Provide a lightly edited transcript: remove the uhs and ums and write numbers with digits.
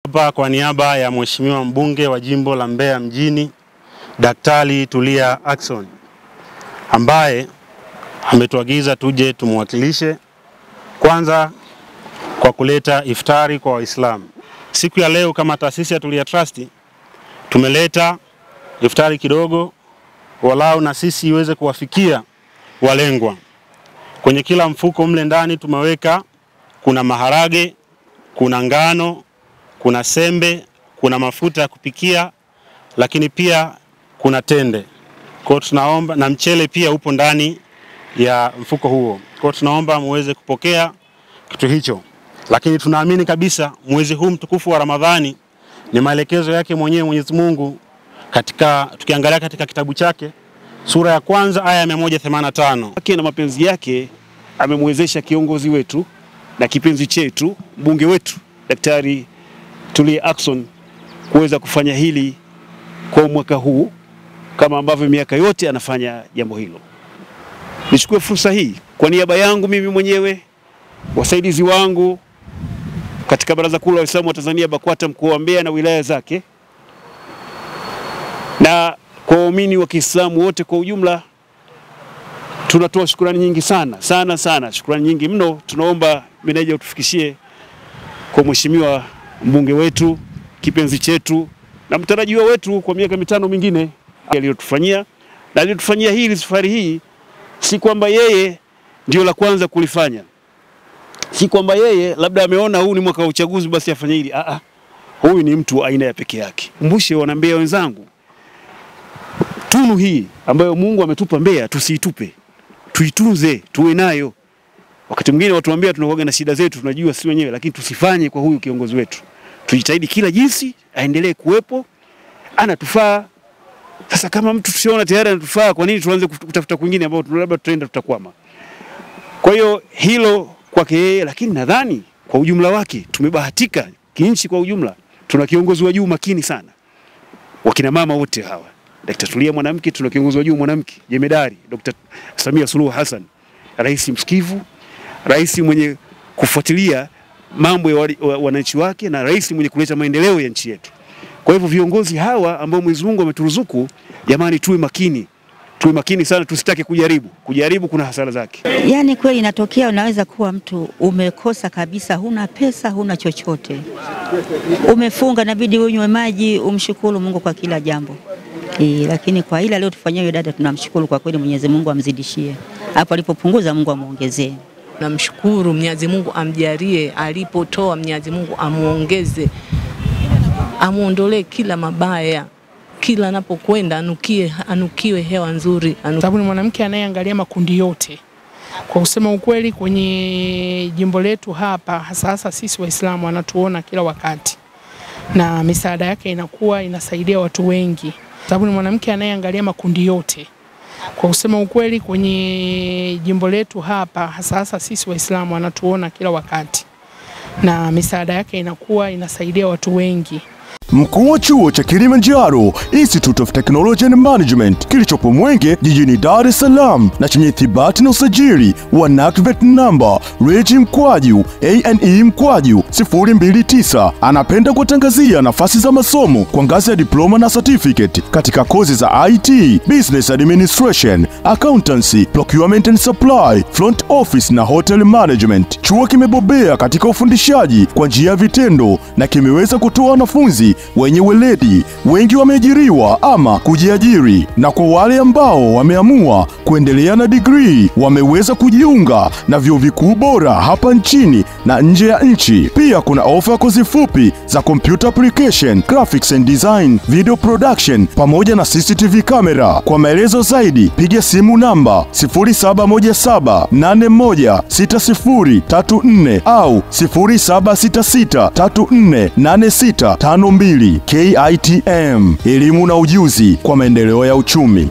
Hapa kwa niaba ya Mheshimiwa mbunge wa jimbo la Mbeya mjini, Daktari Tulia Ackson, ambaye ametuagiza tuje tumwakilishe kwanza kwa kuleta iftari kwa Waislamu. Siku ya leo kama taasisi ya Tulia Trust tumeleta iftari kidogo walau na sisi iweze kuwafikia walengwa. Kwenye kila mfuko mle ndani tumeweka kuna maharage, kuna ngano, kuna sembe, kuna mafuta ya kupikia, lakini pia kuna tende. Kwa tunaomba na mchele pia upo ndani ya mfuko huo. Kwa tunaomba muweze kupokea kitu hicho. Lakini tunaamini kabisa mwezi huu mtukufu wa Ramadhani ni maelekezo yake mwenyewe Mwenyezi Mungu tukiangalia katika kitabu chake sura ya kwanza aya ya 185. Na mapenzi yake amemwezesha kiongozi wetu na kipenzi chetu mbunge wetu Daktari Tulia Ackson kuweza kufanya hili kwa mwaka huu kama ambavyo miaka yote anafanya jambo hilo. Nichukue fursa hii kwa niaba yangu mimi mwenyewe, wasaidizi wangu katika Baraza Kuu la Waislamu wa Tanzania BAKWATA mkoa wa Mbeya na wilaya zake, na kwa waumini wa Kiislamu wote kwa ujumla, tunatoa shukrani nyingi sana, shukrani nyingi mno. Tunaomba meneja utufikishie kwa mheshimiwa mbunge wetu, kipenzi chetu na mtarajiwa wetu kwa miaka 5 mingine aliyotufanyia, na aliyotufanyia hili safari hii. Si kwamba yeye ndio la kwanza kulifanya, si kwamba yeye labda ameona huu ni mwaka wa uchaguzi basi afanye hili. Huyu ni mtu aina ya pekee yake. Kumbushe wana Mbeya wenzangu, tunu hii ambayo Mungu ametupa Mbeya tusiitupe, tuitunze, tuwe nayo. Wakati mwingine watu wa Mbeya tunakuwa na shida zetu, tunajua si wenyewe, lakini tusifanye kwa huyu kiongozi wetu. Tujitahidi kila jinsi aendelee kuwepo, anatufaa. Sasa kama mtu tusiona tayari anatufaa, kwa nini tuanze kutafuta kwingine ambao labda tutaenda tutakwama? Kwa hiyo hilo kwake yeye, lakini nadhani kwa ujumla wake tumebahatika kinchi kwa ujumla. Tuna kiongozi wa juu makini sana. Wakina mama wote hawa, Daktari Tulia mwanamke, tuna kiongozi wa juu mwanamke, jemedari Dr. Samia Suluhu Hassan, rais msikivu, rais mwenye kufuatilia mambo ya wananchi wake, na rais mwenye kuleta maendeleo ya nchi yetu. Kwa hivyo viongozi hawa ambao Mwenyezi Mungu ameturuzuku, jamani, tuwe makini sana, tusitake kujaribu kuna hasara zake. Yani kweli inatokea unaweza kuwa mtu umekosa kabisa, huna pesa, huna chochote, umefunga, inabidi unywe maji, umshukuru Mungu kwa kila jambo. Lakini kwa ila leo tufanyie hiyo dada, tunamshukuru kwa kweli. Mwenyezi Mungu amzidishie hapo alipopunguza, Mungu amuongezee. Namshukuru Mwenyezi Mungu, amjalie alipotoa, Mwenyezi Mungu amuongeze, amuondolee kila mabaya, kila anapokwenda anukiwe hewa nzuri. Sababu ni mwanamke anayeangalia makundi yote. Kwa kusema ukweli, kwenye jimbo letu hapa hasa sisi Waislamu anatuona kila wakati, na misaada yake inakuwa inasaidia watu wengi. Sababu ni mwanamke anayeangalia makundi yote. Kwa kusema ukweli, kwenye jimbo letu hapa hasa sisi Waislamu anatuona kila wakati, na misaada yake inakuwa inasaidia watu wengi. Mkuu wa chuo cha Kilimanjaro Institute of Technology and Management kilichopo Mwenge jijini Dar es Salaam na chenye ithibati na usajili wa NACTVET number REG/ANE/029 anapenda kutangazia nafasi za masomo kwa ngazi ya diploma na certificate katika kozi za IT, Business Administration, Accountancy, Procurement and Supply, Front Office na Hotel Management. Chuo kimebobea katika ufundishaji kwa njia ya vitendo na kimeweza kutoa wanafunzi wenye weledi. Wengi wameajiriwa ama kujiajiri, na kwa wale ambao wameamua kuendelea na degree wameweza kujiunga na vyuo vikuu bora hapa nchini na nje ya nchi. Pia kuna ofa ya kozi fupi za computer application, graphics and design, video production pamoja na CCTV camera. Kwa maelezo zaidi piga simu namba 0717816034 au 0766348652. KITM, elimu na ujuzi kwa maendeleo ya uchumi.